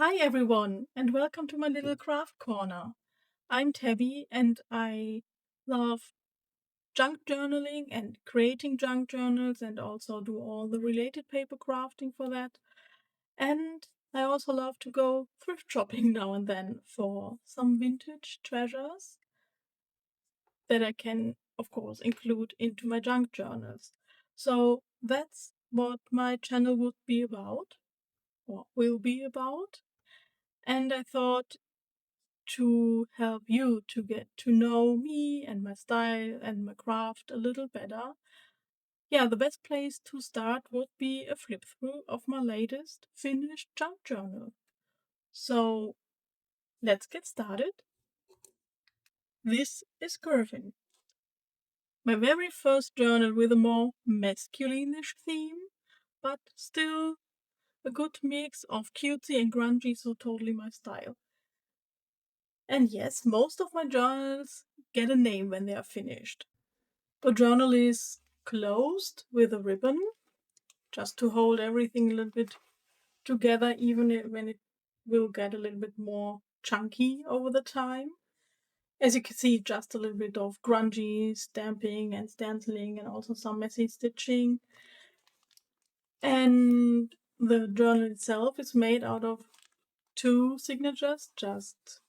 Hi everyone, and welcome to my little craft corner. I'm Tabby, and I love junk journaling and creating junk journals, and also do all the related paper crafting for that. And I also love to go thrift shopping now and then for some vintage treasures that I can, of course, include into my junk journals. So that's what my channel would be about, or will be about. And I thought to help you to get to know me and my style and my craft a little better. Yeah, the best place to start would be a flip through of my latest finished junk journal. So let's get started. This is Gerwyn, my very first journal with a more masculine-ish theme, but still a good mix of cutesy and grungy, so totally my style. And yes, most of my journals get a name when they are finished. The journal is closed with a ribbon, just to hold everything a little bit together, even when it will get a little bit more chunky over the time. As you can see, just a little bit of grungy stamping and stenciling, and also some messy stitching. And the journal itself is made out of two signatures, just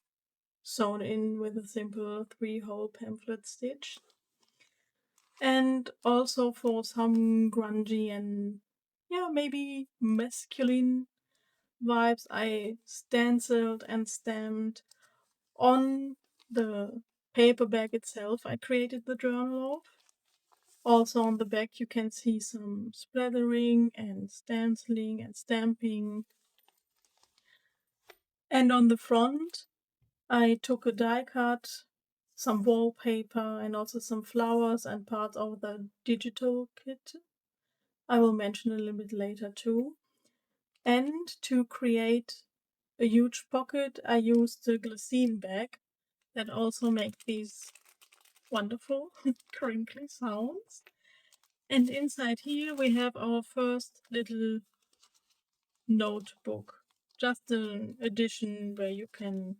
sewn in with a simple 3-hole pamphlet stitch. And also for some grungy and maybe masculine vibes, I stenciled and stamped on the paperback itself I created the journal of. Also on the back you can see some splattering and stenciling and stamping. And on the front I took a die cut, some wallpaper, and also some flowers and parts of the digital kit I will mention a little bit later too. And to create a huge pocket, I used the glycine bag that also make these wonderful crinkly sounds. And inside here we have our first little notebook, just an edition where you can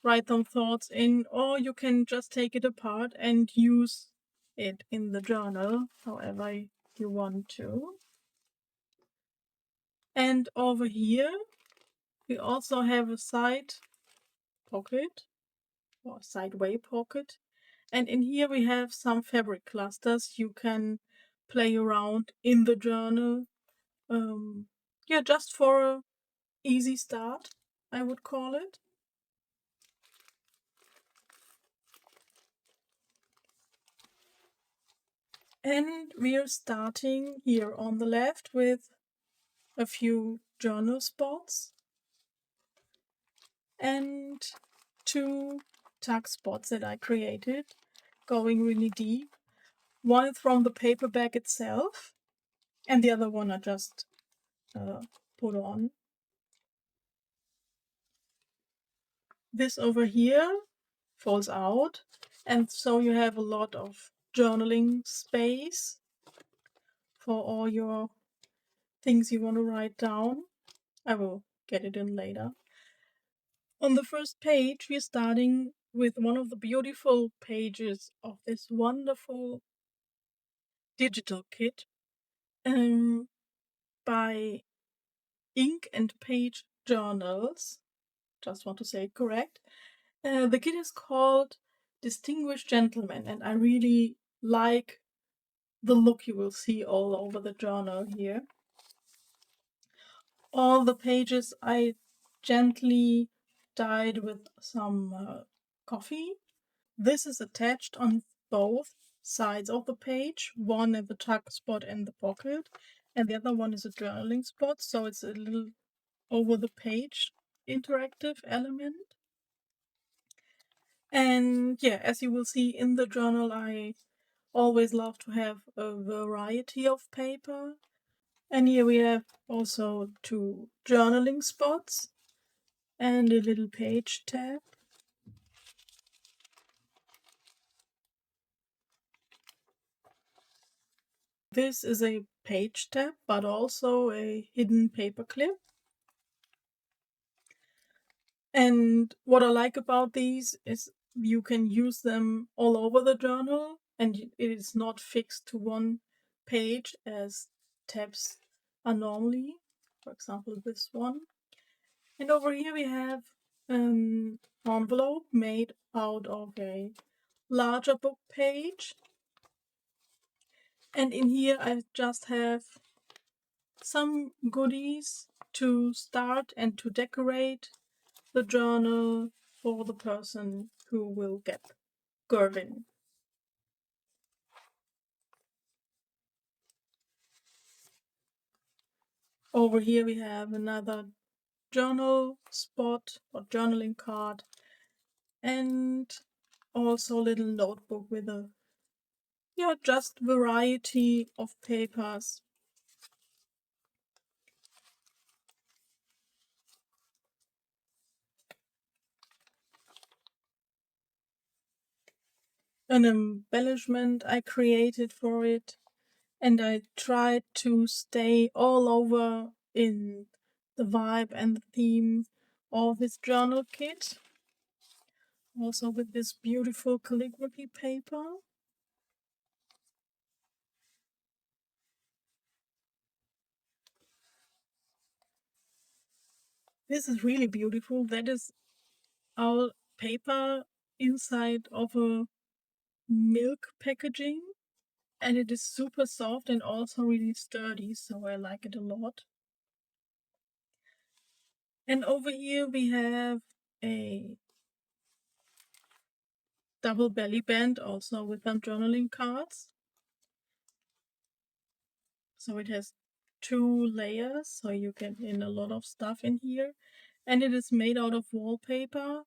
write some thoughts in, or you can just take it apart and use it in the journal however you want to. And over here we also have a side pocket or sideway pocket, and in here we have some fabric clusters you can play around in the journal. Just for a easy start, I would call it. And we're starting here on the left with a few journal spots and two tuck spots that I created, going really deep. One is from the paperback itself, and the other one I just put on. This over here falls out, and so you have a lot of journaling space for all your things you want to write down. I will get it in later. On the first page, we're starting with one of the beautiful pages of this wonderful digital kit by Ink and Page Journals. Just want to say it correct. The kit is called Distinguished Gentleman, and I really like the look you will see all over the journal here. All the pages I gently dyed with some coffee. This is attached on both sides of the page, one at the tuck spot in the pocket, and the other one is a journaling spot, so it's a little over the page interactive element. And as you will see in the journal, I always love to have a variety of paper. And here we have also two journaling spots and a little page tab. This is a page tab, but also a hidden paper clip. And what I like about these is you can use them all over the journal, and it is not fixed to one page as tabs are normally. For example, this one. And over here we have an envelope made out of a larger book page. And in here I just have some goodies to start and to decorate the journal for the person who will get Gerwyn. Over here we have another journal spot or journaling card, and also a little notebook with a just variety of papers. An embellishment I created for it, and I tried to stay all over in the vibe and the theme of this journal kit. Also with this beautiful calligraphy paper. This is really beautiful. That is our paper inside of a milk packaging, and it is super soft and also really sturdy, so I like it a lot. And over here we have a double belly band, also with some journaling cards. So it has 2 layers, so you get in a lot of stuff in here. And it is made out of wallpaper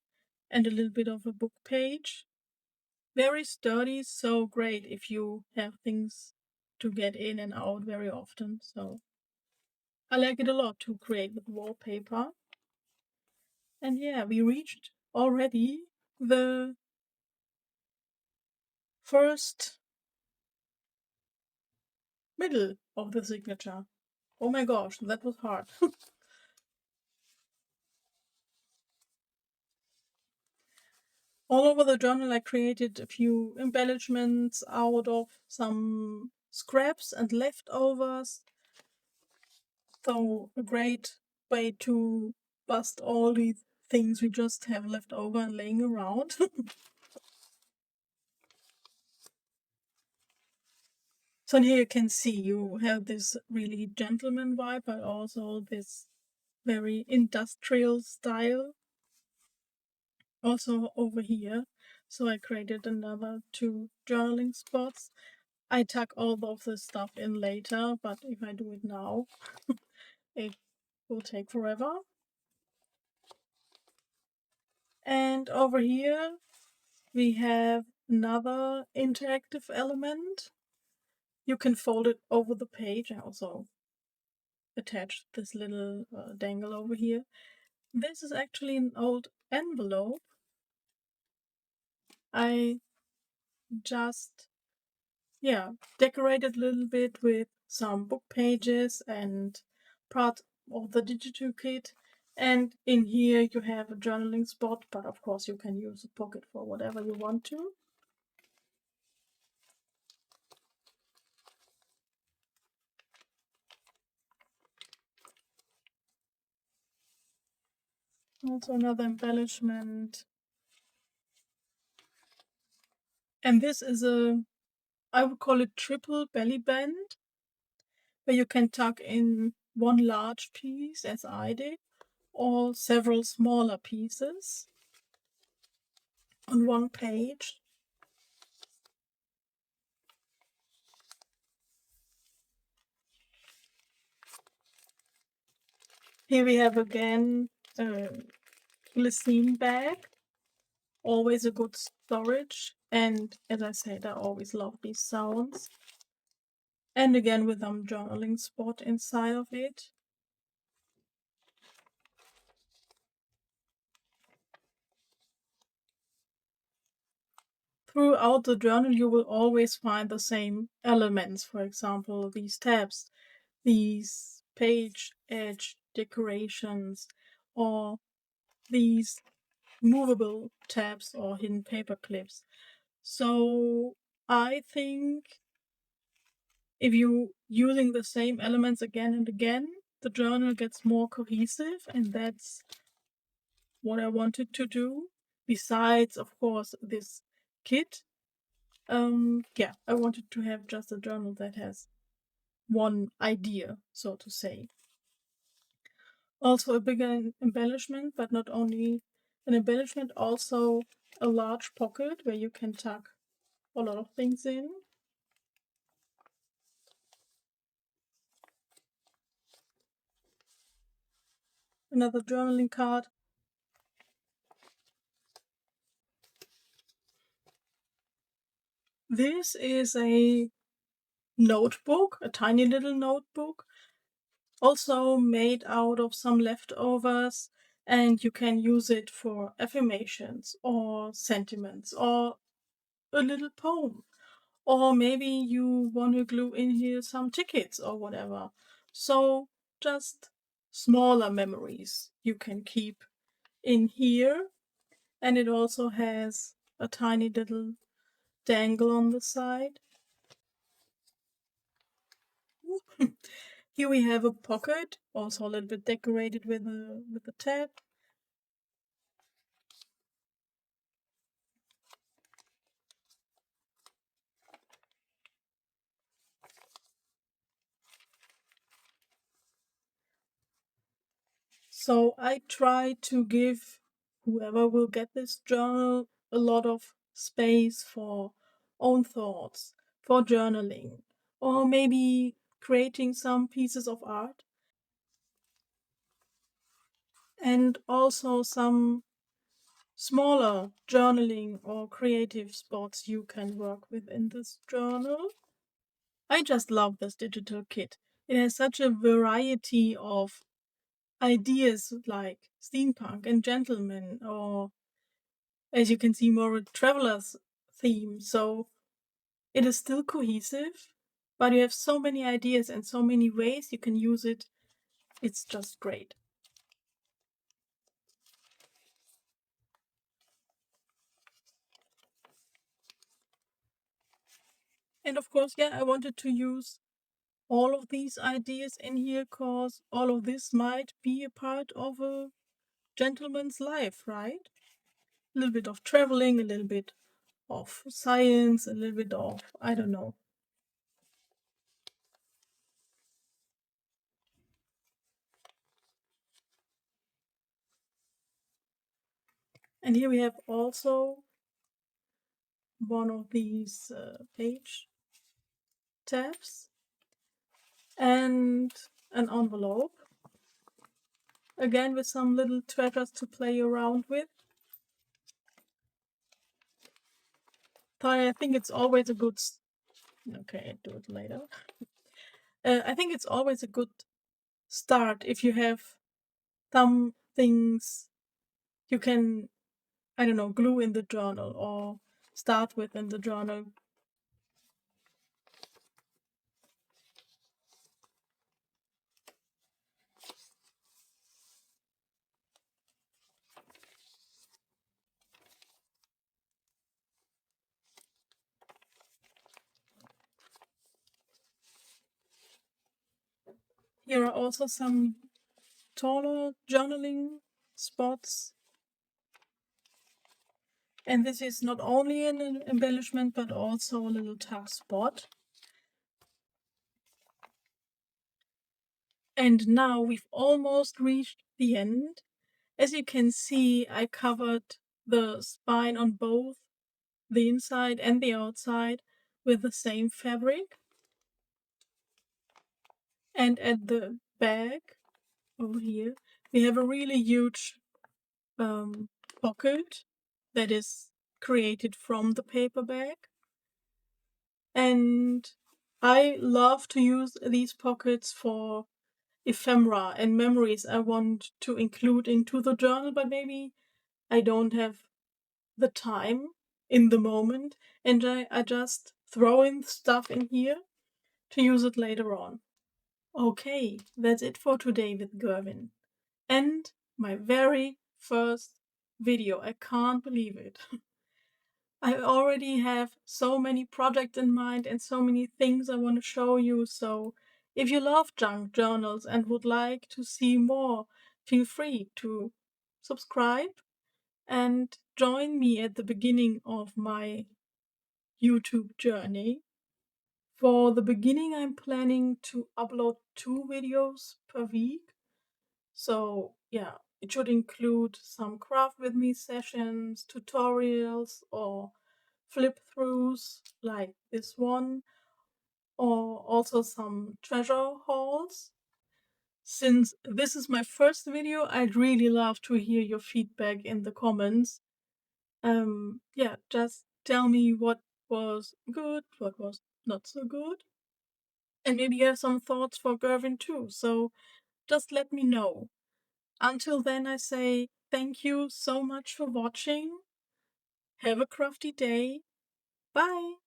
and a little bit of a book page. Very sturdy, so great if you have things to get in and out very often. So I like it a lot to create with wallpaper. And yeah, we reached already the first middle of the signature. Oh my gosh, that was hard. All over the journal, I created a few embellishments out of some scraps and leftovers. So, a great way to bust all these things we just have left over and laying around. So here you can see you have this really gentleman vibe, but also this very industrial style. Also over here. So I created another 2 journaling spots. I tuck all of the stuff in later, but if I do it now, it will take forever. And over here we have another interactive element. You can fold it over the page. I also attached this little dangle over here. This is actually an old envelope. I just decorated a little bit with some book pages and part of the digital kit. And in here you have a journaling spot, but of course you can use a pocket for whatever you want to. Also another embellishment. And this is I would call it triple belly band, where you can tuck in one large piece, as I did, or several smaller pieces on one page. Here we have again a glycine bag, always a good storage, and as I said, I always love these sounds. And again with some journaling spot inside of it. Throughout the journal you will always find the same elements, for example these tabs, these page edge decorations, or these movable tabs or hidden paper clips. So I think if you're using the same elements again and again, the journal gets more cohesive, and that's what I wanted to do. Besides, of course, this kit. Yeah, I wanted to have just a journal that has one idea, so to say. Also a bigger embellishment, but not only an embellishment, also a large pocket where you can tuck a lot of things in. Another journaling card. This is a notebook, a tiny little notebook, also made out of some leftovers, and you can use it for affirmations or sentiments or a little poem. Or maybe you want to glue in here some tickets or whatever. So just smaller memories you can keep in here. And it also has a tiny little dangle on the side. Here we have a pocket, also a little bit decorated with a tab. So I try to give whoever will get this journal a lot of space for own thoughts, for journaling, or maybe creating some pieces of art, and also some smaller journaling or creative spots you can work with in this journal. I just love this digital kit. It has such a variety of ideas like steampunk and gentleman, or as you can see, more a traveler's theme. So it is still cohesive, but you have so many ideas and so many ways you can use it. It's just great. And of course, yeah, I wanted to use all of these ideas in here because all of this might be a part of a gentleman's life, right? A little bit of traveling, a little bit of science, a little bit of, I don't know. And here we have also one of these page tabs and an envelope. Again, with some little treasures to play around with. I think it's always a good. Okay, do it later. I think it's always a good start if you have some things you can, I don't know, glue in the journal or start with in the journal. Here are also some taller journaling spots. And this is not only an embellishment, but also a little tuck spot. And now we've almost reached the end. As you can see, I covered the spine on both the inside and the outside with the same fabric. And at the back, over here, we have a really huge pocket that is created from the paper bag. And I love to use these pockets for ephemera and memories I want to include into the journal, but maybe I don't have the time in the moment, and I just throw in stuff in here to use it later on. Okay, that's it for today with Gerwyn. And my very first video. I can't believe it. I already have so many projects in mind and so many things I want to show you. So if you love junk journals and would like to see more, feel free to subscribe and join me at the beginning of my YouTube journey. For the beginning, I'm planning to upload 2 videos per week. So, yeah, it should include some craft with me sessions, tutorials, or flip throughs like this one, or also some treasure hauls. Since this is my first video, I'd really love to hear your feedback in the comments. Yeah, just tell me what was good, what was not so good. And maybe you have some thoughts for Gerwyn too, so just let me know. Until then, I say thank you so much for watching. Have a crafty day. Bye!